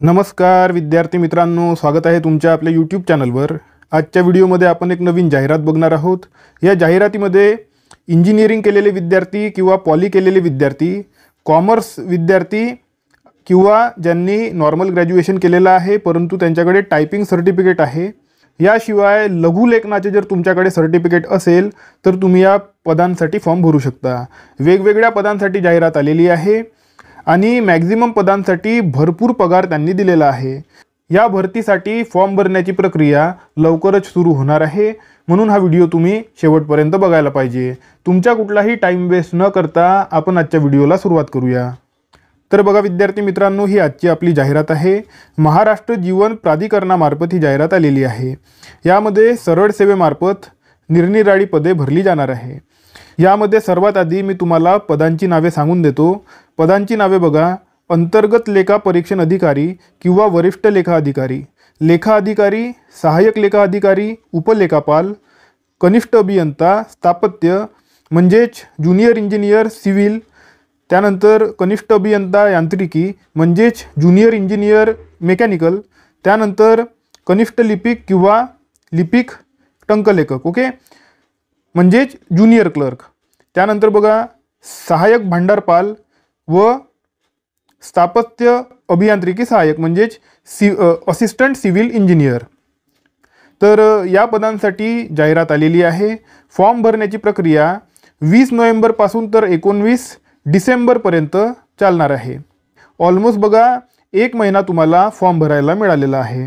नमस्कार विद्यार्थी मित्रांनो, स्वागत आहे तुमच्या आपल्या यूट्यूब चॅनलवर। आजच्या व्हिडिओमध्ये आपण एक नवीन जाहिरात बघणार आहोत। या जाहिरातीमध्ये इंजिनिअरिंग केलेले विद्यार्थी किंवा पॉली केलेले विद्यार्थी, कॉमर्स विद्यार्थी किंवा ज्यांनी नॉर्मल ग्रॅज्युएशन केलेलं आहे परंतु त्यांच्याकडे टायपिंग सर्टिफिकेट आहे, याशिवाय लघुलेखनाचे जर तुमच्याकडे सर्टिफिकेट असेल तर तुम्ही या पदांसाठी फॉर्म भरू शकता। वेगवेगळ्या पदांसाठी जाहिरात आलेली आहे आणि मॅक्झिमम पदांसाठी भरपूर पगार त्यांनी दिलेला आहे। या भरतीसाठी फॉर्म भरण्याची प्रक्रिया लवकरच सुरू होणार आहे, म्हणून हा व्हिडिओ तुम्ही शेवटपर्यंत बघायला पाहिजे। तुमचा कुठलाही टाइम वेस्ट न करता आपण आजच्या व्हिडिओला सुरुवात करूया। तर बघा विद्यार्थी मित्रांनो, ही आजची आपली जाहिरात आहे। महाराष्ट्र जीवन प्राधिकरणामार्फत ही जाहिरात आलेली आहे। यामध्ये सरळ सेवेमार्फत निरनिराळी पदे भरली जाणार आहे। यामध्ये सर्वात आधी मी तुम्हाला पदांची नावे सांगून देतो। पदांची नावे बघा, अंतर्गत लेखा परीक्षण अधिकारी किंवा वरिष्ठ लेखा अधिकारी, लेखा अधिकारी, सहाय्यक लेखा अधिकारी, उपलेखापाल, कनिष्ठ अभियंता स्थापत्य म्हणजेच ज्युनियर इंजिनियर सिव्हिल, त्यानंतर कनिष्ठ अभियंता यांत्रिकी म्हणजेच ज्युनियर इंजिनियर मेकॅनिकल, त्यानंतर कनिष्ठ लिपिक किंवा लिपिक टंकलेखक ओके म्हणजेच ज्युनियर क्लर्क, त्यानंतर बघा सहाय्यक भांडारपाल व स्थापत्य अभियांत्रिकी सहाय्यक म्हणजेच असिस्टंट सिव्हिल इंजिनियर। तर या पदांसाठी जाहिरात आलेली आहे। फॉर्म भरण्याची प्रक्रिया 20 नोव्हेंबरपासून तर 19 डिसेंबरपर्यंत चालणार आहे। ऑलमोस्ट बघा 1 महिना तुम्हाला फॉर्म भरायला मिळालेला आहे।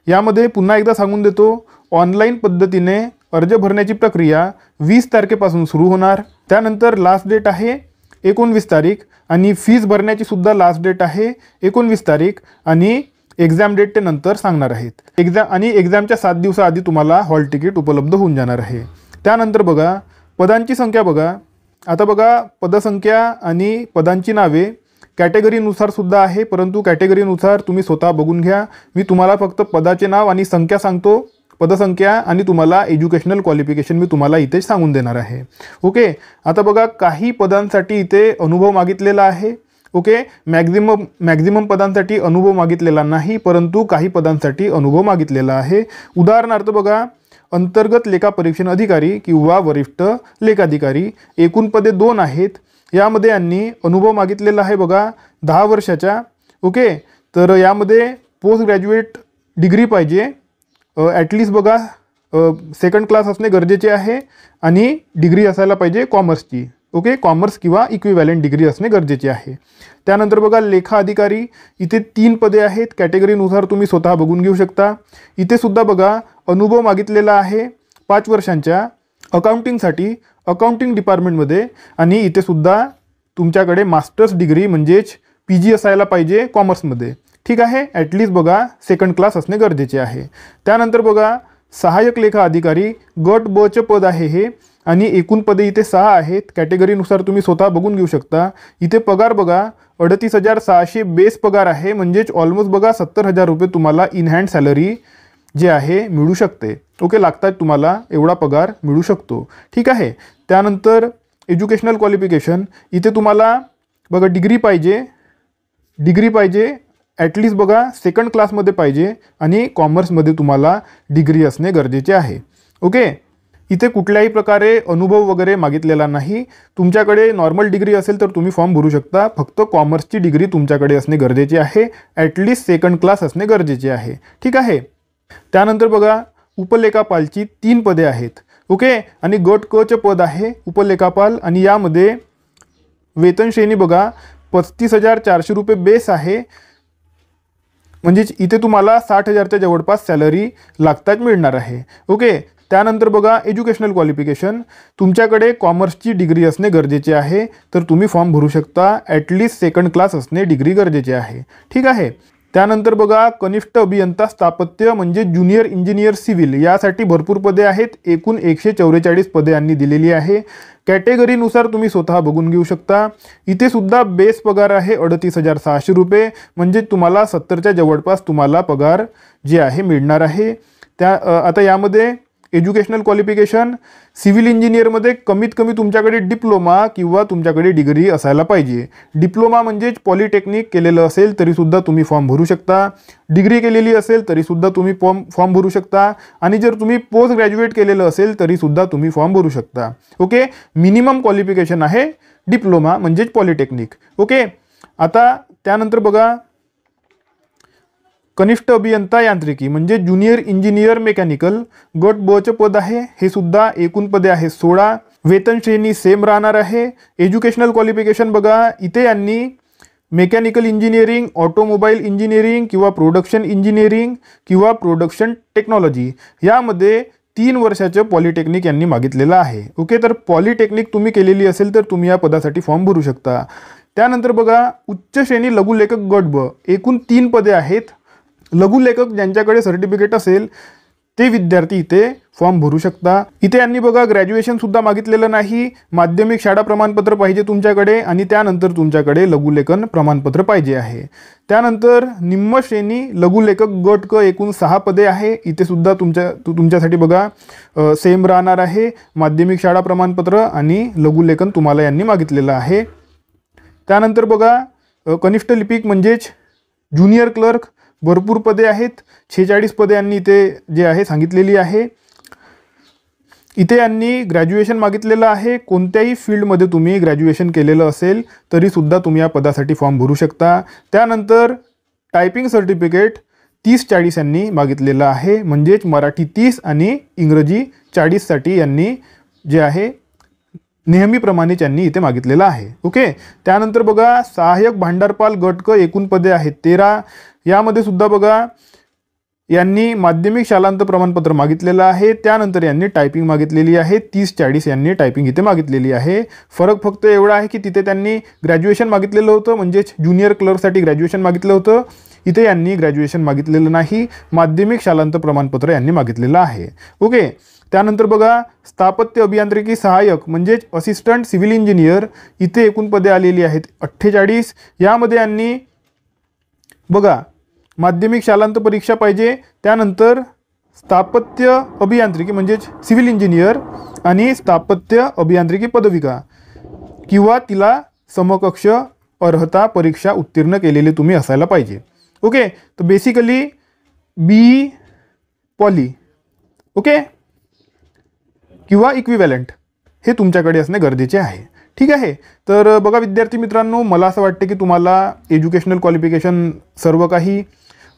यामध्ये पुन्हा एकदा सांगून देतो, ऑनलाईन पद्धतीने अर्ज भरण्याची प्रक्रिया 20 तारखेपासून सुरू होणार। त्यानंतर लास्ट डेट आहे 19 तारीख आणि फीस भरण्याची सुद्धा लास्ट डेट आहे 19 तारीख आणि एक्झाम डेट ते नंतर सांगणार आहेत। एक्झामच्या 7 दिवसाआधी तुम्हाला हॉल तिकीट उपलब्ध होऊन जाणार आहे। त्यानंतर बघा पदांची संख्या बघा, आता बघा पदसंख्या आणि पदांची नावे कॅटेगरीनुसार सुद्धा आहे, परंतु कॅटेगरीनुसार तुम्ही स्वतः बघून घ्या। मी तुम्हाला फक्त पदाचे नाव आणि संख्या सांगतो, पदसंख्या आणि तुम्हाला एज्युकेशनल क्वालिफिकेशन मी तुम्हाला इथे सांगून देणार आहे ओके। आता बघा काही पदांसाठी इथे अनुभव मागितलेला आहे ओके। मॅक्झिमम पदांसाठी अनुभव मागितलेला नाही, परंतु काही पदांसाठी अनुभव मागितलेला आहे। उदाहरणार्थ बघा, अंतर्गत लेखा परीक्षण अधिकारी किंवा वरिष्ठ लेखाधिकारी, एकूण पदे 2 आहेत। यामध्ये यांनी अनुभव मागितलेला आहे बघा 10 वर्षाचा ओके। तर यामध्ये पोस्ट ग्रॅज्युएट डिग्री पाहिजे, ॲटलिस्ट बघा सेकंड क्लास असणे गरजेचे आहे आणि डिग्री असायला पाहिजे कॉमर्सची ओके, कॉमर्स किंवा इक्विव्हॅलेंट डिग्री असणे गरजेचे आहे। त्यानंतर बघा लेखा अधिकारी, इथे 3 पदे आहेत, कॅटेगरीनुसार तुम्ही स्वतः बघून घेऊ शकता। इथे सुद्धा बघा अनुभव मागितलेला आहे 5 वर्षांच्या अकाउंटिंगसाठी, अकाउंटिंग डिपार्टमेंटमध्ये, आणि इथे सुद्धा तुमच्याकडे मास्टर्स डिग्री म्हणजेच PG असायला पाहिजे कॉमर्समध्ये, ठीक आहे। ॲटलिस्ट बघा सेकंड क्लास असणे गरजेचे आहे। त्यानंतर बघा सहाय्यक लेखा अधिकारी, गट ब चे पद आहे हे, आणि एकूण पदे इथे 6 आहेत। कॅटेगरीनुसार तुम्ही स्वतः बघून घेऊ शकता। इथे पगार बघा 38,600 बेस पगार आहे, म्हणजेच ऑलमोस्ट बघा 70,000 रुपये तुम्हाला इन हँड सॅलरी जे आहे मिळू शकते ओके। लागतात तुम्हाला एवढा पगार मिळू शकतो, ठीक आहे। त्यानंतर एज्युकेशनल क्वालिफिकेशन, इथे तुम्हाला बघा डिग्री पाहिजे ॲटलिस्ट बघा सेकंड क्लासमध्ये पाहिजे आणि कॉमर्समध्ये तुम्हाला डिग्री असणे गरजेचे आहे ओके। इथे कुठल्याही प्रकारे अनुभव वगैरे मागितलेला नाही। तुमच्याकडे नॉर्मल डिग्री असेल तर तुम्ही फॉर्म भरू शकता, फक्त कॉमर्सची डिग्री तुमच्याकडे असणे गरजेचे आहे, ॲटलिस्ट सेकंड क्लास असणे गरजेचे आहे, ठीक आहे। त्यानंतर बघा उपलेखापालची 3 पदे आहेत ओके, आणि गट क चे पद आहे उपलेखापाल, आणि यामध्ये वेतन श्रेणी बघा 35,400 रुपये बेस आहे, म्हणजेच इथे तुम्हाला 60,000च्या जवळपास सॅलरी लागताच मिळणार आहे ओके। त्यानंतर बघा एज्युकेशनल क्वालिफिकेशन, तुमच्याकडे कॉमर्सची डिग्री असणे गरजेचे आहे, तर तुम्ही फॉर्म भरू शकता, ॲटलिस्ट सेकंड क्लास असणे डिग्री गरजेचे आहे, ठीक आहे। त्यानंतर बघा कनिष्ठ अभियंता स्थापत्य म्हणजे ज्युनियर इंजिनियर सिव्हिल, यासाठी भरपूर पदे आहेत, एकूण 144 पदे यांनी दिलेली आहे। कॅटेगरीनुसार तुम्ही स्वतः बघून घेऊ शकता। इथे सुद्धा बेस पगार आहे 38,600 रुपये, म्हणजे तुम्हाला 70च्या जवळपास तुम्हाला पगार जे आहे मिळणार आहे। आता यामध्ये एज्युकेशनल क्वालिफिकेशन सिव्हिल इंजिनियरमध्ये कमीत कमी तुमच्याकडे डिप्लोमा किंवा तुमच्याकडे डिग्री असायला पाहिजे. डिप्लोमा म्हणजेच पॉलिटेक्निक केलेलं असेल तरीसुद्धा तुम्ही फॉर्म भरू शकता, डिग्री केलेली असेल तरीसुद्धा तुम्ही फॉर्म भरू शकता, आणि जर तुम्ही पोस्ट ग्रॅज्युएट केलेलं असेल तरीसुद्धा तुम्ही फॉर्म भरू शकता. ओके, मिनिमम क्वालिफिकेशन आहे डिप्लोमा म्हणजेच पॉलिटेक्निक. ओके, आता त्यानंतर बघा कनिष्ठ अभियंता यांत्रिकी म्हणजे ज्युनियर इंजिनियर मेकॅनिकल गट ब चे पद आहे. हे सुद्धा एकूण पदे आहे 16. वेतन श्रेणी सेम राहणार आहे. एज्युकेशनल क्वालिफिकेशन बघा इथे यांनी मेकॅनिकल इंजिनिअरिंग, ऑटोमोबाईल इंजिनिअरिंग किंवा प्रोडक्शन इंजिनिअरिंग किंवा प्रोडक्शन टेक्नॉलॉजी यामध्ये 3 वर्षाचं पॉलिटेक्निक यांनी मागितलेलं आहे. ओके, तर पॉलिटेक्निक तुम्ही केलेली असेल तर तुम्ही या पदासाठी फॉर्म भरू शकता. त्यानंतर बघा उच्च श्रेणी लघुलेखक गट ब एकूण 3 पदे आहेत. लघुलेखक ज्यांच्याकडे सर्टिफिकेट असेल ते विद्यार्थी इथे फॉर्म भरू शकता. इथे यांनी बघा ग्रॅज्युएशन सुद्धा मागितलेलं नाही, माध्यमिक शाळा प्रमाणपत्र पाहिजे तुमच्याकडे, आणि त्यानंतर तुमच्याकडे लघुलेखन प्रमाणपत्र पाहिजे आहे. त्यानंतर निम्न श्रेणी लघुलेखक गट क एकूण 6 पदे आहे. इथे सुद्धा तुमच्यासाठी बघा सेम राहणार आहे, माध्यमिक शाळा प्रमाणपत्र आणि लघुलेखन तुम्हाला यांनी मागितलेलं आहे. त्यानंतर बघा कनिष्ठ लिपिक म्हणजेच ज्युनियर क्लर्क भरपूर पदे आहेत, 46 पदे यांनी इथे जे आहे सांगितलेली आहे. इथे यांनी ग्रॅज्युएशन मागितलेलं आहे. कोणत्याही फील्डमध्ये तुम्ही ग्रॅज्युएशन केलेलं असेल तरीसुद्धा तुम्ही या पदासाठी फॉर्म भरू शकता. त्यानंतर टायपिंग सर्टिफिकेट 30-40 यांनी मागितलेलं आहे, म्हणजेच मराठी 30 आणि इंग्रजी 40साठी यांनी जे आहे नेहमीप्रमाणेच यांनी इथे मागितलेलं आहे. ओके, त्यानंतर बघा सहाय्यक भांडारपाल गट क एकूण पदे आहेत 13. यामध्ये सुद्धा बघा यांनी माध्यमिक शालांत प्रमाणपत्र मागितलेलं आहे. त्यानंतर यांनी टायपिंग मागितलेली आहे 30-40 यांनी टायपिंग इथे मागितलेली आहे. फरक फक्त एवढा आहे की तिथे त्यांनी ग्रॅज्युएशन मागितलेलं होतं, म्हणजेच ज्युनियर क्लर्कसाठी ग्रॅज्युएशन मागितलं होतं. इथे यांनी ग्रॅज्युएशन मागितलेलं नाही, माध्यमिक शालांत प्रमाणपत्र यांनी मागितलेलं आहे. ओके, त्यानंतर बघा स्थापत्य अभियांत्रिकी सहाय्यक म्हणजेच असिस्टंट सिव्हिल इंजिनियर इथे एकूण पदे आलेली आहेत 48. यामध्ये यांनी बघा माध्यमिक शालांत परीक्षा पाहिजे, त्यानंतर स्थापत्य अभियांत्रिकी म्हणजेच सिव्हिल इंजिनियर आणि स्थापत्य अभियांत्रिकी पदविका किंवा तिला समकक्ष अर्हता परीक्षा उत्तीर्ण केलेली तुम्ही असायला पाहिजे. ओके, तर बेसिकली बी पॉली ओके किंवा इक्विव्हॅलंट हे तुमच्याकडे असणे गरजेचे आहे. ठीक आहे, तर बघा विद्यार्थी मित्रांनो, मला असं वाटतं की तुम्हाला एज्युकेशनल क्वालिफिकेशन सर्व काही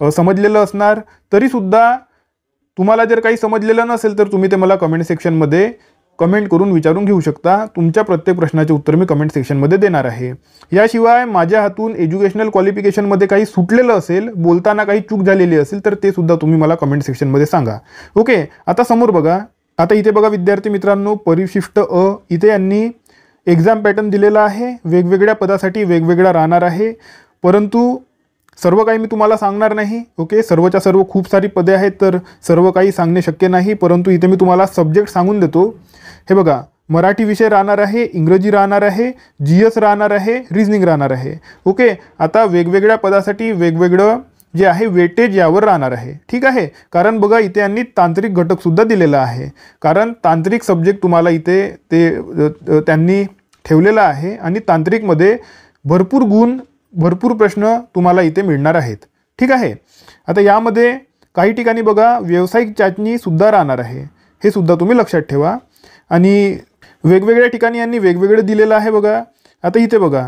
समजलेलं असणार. तरीसुद्धा तुम्हाला जर काही समजलेलं नसेल तर तुम्ही ते मला कमेंट सेक्शनमध्ये कमेंट करून विचारून घेऊ शकता. तुमच्या प्रत्येक प्रश्नाचे उत्तर मी कमेंट सेक्शनमध्ये देणार आहे. याशिवाय माझ्या हातून एज्युकेशनल क्वालिफिकेशनमध्ये काही सुटलेलं असेल, बोलताना काही चूक झालेली असेल तर ते सुद्धा तुम्ही मला कमेंट सेक्शनमध्ये सांगा. ओके, आता समोर बघा, आता इथे बघा विद्यार्थी मित्रांनो परिशिष्ट अ इथे यांनी एक्झाम पॅटर्न दिलेला आहे. वेगवेगळ्या पदासाठी वेगवेगळा राहणार आहे, परंतु सर्व काही मी तुम्हाला सांगणार नाही. ओके, सर्वच्या सर्व खूप सारी पदे आहेत तर सर्व काही सांगणे शक्य नाही, परंतु इथे मी तुम्हाला सब्जेक्ट सांगून देतो. हे बघा मराठी विषय राहणार आहे, इंग्रजी राहणार आहे, GS राहणार आहे, रिझनिंग राहणार आहे. ओके, आता वेगवेगळ्या पदासाठी वेगवेगळं जे आहे वेटेज यावर राहणार आहे. ठीक आहे, कारण बघा इथे यांनी तांत्रिक घटकसुद्धा दिलेला आहे, कारण तांत्रिक सब्जेक्ट तुम्हाला इथे ते त्यांनी ठेवलेला आहे आणि तांत्रिकमध्ये भरपूर गुण भरपूर प्रश्न तुम्हाला इथे मिळणार आहेत. ठीक आहे, आता यामध्ये काही ठिकाणी बघा व्यावसायिक चाचणीसुद्धा राहणार आहे, हे सुद्धा तुम्ही लक्षात ठेवा. आणि वेगवेगळ्या ठिकाणी यांनी वेगवेगळं दिलेलं आहे. बघा आता इथे बघा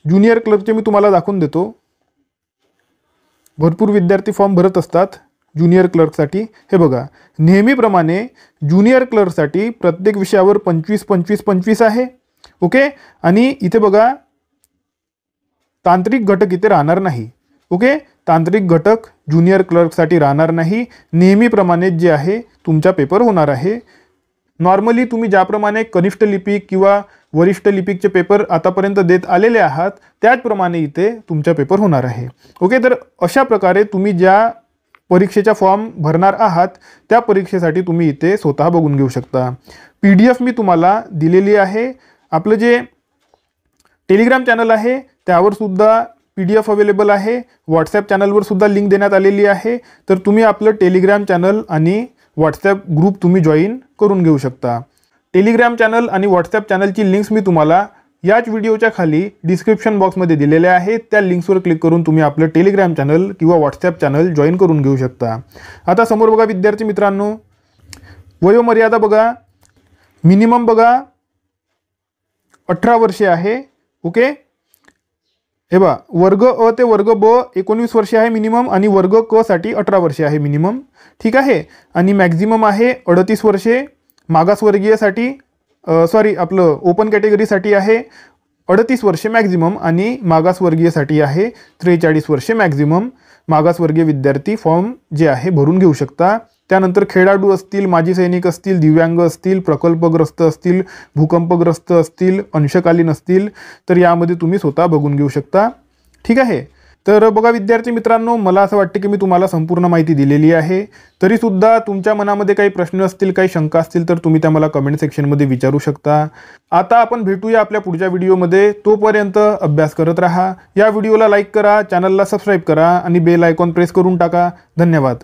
ज्युनियर क्लर्कचे मी तुम्हाला दाखवून देतो. भरपूर विद्यार्थी फॉर्म भरत असतात ज्युनियर क्लर्कसाठी. हे बघा नेहमीप्रमाणे ज्युनियर क्लर्कसाठी प्रत्येक विषयावर 25-25-25 आहे. ओके, आणि इथे बघा तांत्रिक घटक इथे राहणार नाही. ओके, तांत्रिक घटक ज्युनियर क्लर्कसाठी राहणार नाही. नेहमीप्रमाणे जे आहे तुमचा पेपर होणार आहे. नॉर्मली तुम्ही ज्याप्रमाणे कनिष्ठ लिपिक किंवा वरिष्ठ लिपिकचे पेपर आतापर्यंत देत आलेले आहात त्याचप्रमाणे इथे तुमचा पेपर होणार आहे. ओके, तर अशा प्रकारे तुम्ही ज्या परीक्षेचा फॉर्म भरणार आहात त्या परीक्षेसाठी तुम्ही इथे स्वतः बघून घेऊ शकता. PDF मी तुम्हाला दिलेली आहे. आपलं जे टेलिग्राम चॅनल आहे त्यावर सुद्धा PDF अवेलेबल आहे. व्हॉट्सॲप चॅनलवर सुद्धा लिंक देण्यात आलेली आहे. तर तुम्ही आपलं टेलिग्राम चॅनल आणि व्हॉट्सॲप ग्रुप तुम्ही जॉईन करून घेऊ शकता। टेलिग्राम चॅनल आणि व्हॉट्सॲप चॅनलची लिंक्स मी तुम्हाला याच व्हिडिओच्या खाली डिस्क्रिप्शन बॉक्समध्ये दिलेल्या आहेत। त्या लिंक्सवर क्लिक करून तुम्ही आपलं टेलिग्राम चॅनल किंवा व्हॉट्सॲप चॅनल जॉईन करून घेऊ शकता। आता समोर बघा विद्यार्थी मित्रांनो, वयोमर्यादा बघा, मिनिमम बघा 18 वर्षे आहे। ओके, हे बघा वर्ग अ ते वर्ग ब 19 वर्षे आहे मिनिमम आणि वर्ग क साठी 18 वर्षे आहे मिनिमम, ठीक आहे। आणि मॅक्झिमम आहे 38 वर्षे, मागासवर्गीयसाठी आपलं ओपन कॅटेगरीसाठी आहे 38 वर्षे मॅक्झिमम आणि मागासवर्गीयसाठी आहे 43 वर्षे मॅक्झिमम। मागासवर्गीय विद्यार्थी फॉर्म जे आहे भरून घेऊ शकता। त्यानंतर खेळाडू असतील, माजी सैनिक असतील, दिव्यांग असतील, प्रकल्पग्रस्त असतील, भूकंपग्रस्त असतील, अंशकालीन असतील, तर यामध्ये तुम्ही स्वतः बघून घेऊ शकता, ठीक आहे। तर बघा विद्यार्थी मित्रांनो, मला असं वाटतं की मी तुम्हाला संपूर्ण माहिती दिलेली आहे। तरीसुद्धा तुमच्या मनामध्ये काही प्रश्न असतील, काही शंका असतील तर तुम्ही त्या मला कमेंट सेक्शनमध्ये विचारू शकता। आता आपण भेटूया आपल्या पुढच्या व्हिडिओमध्ये। तोपर्यंत अभ्यास करत राहा। या व्हिडिओला लाईक करा, चॅनलला सबस्क्राईब करा आणि बेल आयकॉन प्रेस करून टाका। धन्यवाद।